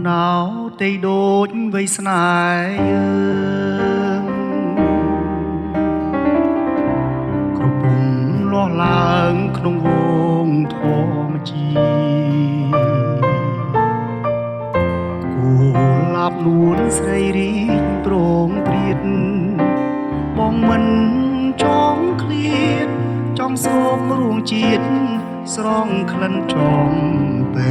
ណៅទេដូចវ័យស្នេហ៍យើងគ្រប់ពុំលាស់ឡើងក្នុងវងធម្មជាតិគូលាប់នួនស្រីរីកប្រងព្រាតបងមិនចង់ឃ្លាតចង់សូមរួងជាតិស្រង់ក្លិនចំពេ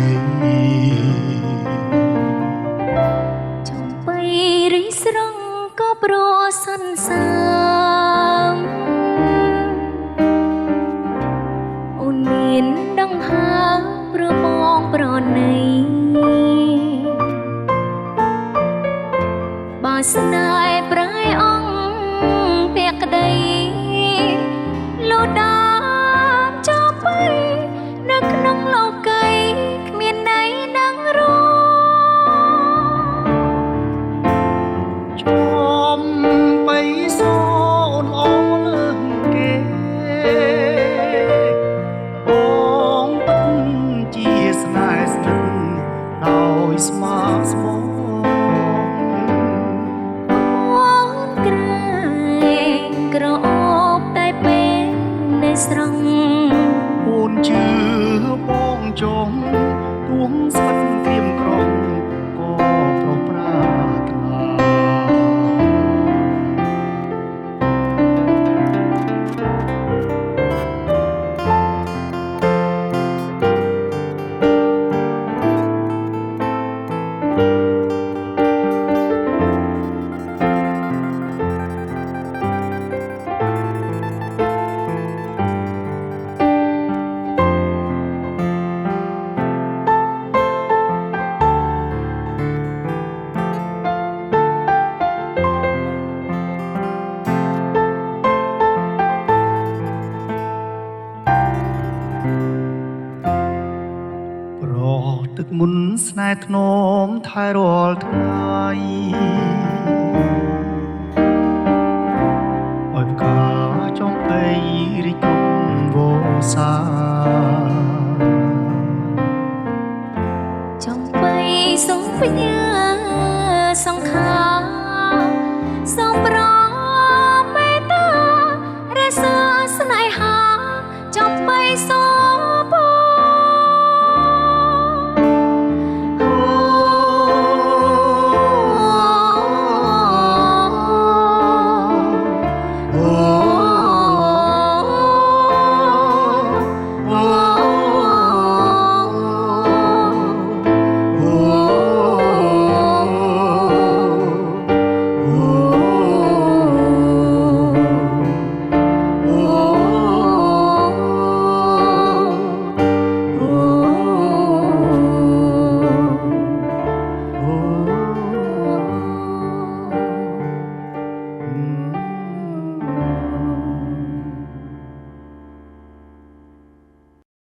ចំបីរីស្រងក៏ព្រោះសន្សាមអូនមានដង្ហើមប្រមងប្រណីបើស្នេហ៍ប្រែអង្គពាក់ក្តីលោដាមចំបីនៅក្នុងលោកីគ្មានន័យនឹងរចំបីសូនអូនលើគេបងពិតជាស្នេហ៍ស្និទ្ធដោយស្មារស្មោះក្រែងក្រអូបតែពេលនៅស្រងអូនជឿបងចង់ទួងស្វិតក្រៀមក្រំក៏ប្រប្រាថ្នាទឹកមុនស្នេហ៍ធ្នមថែរាល់ថ្ងៃអើយផ្កាចំបីរីកវសាចំបីសងផ្ញើសង្ខាសំប្រ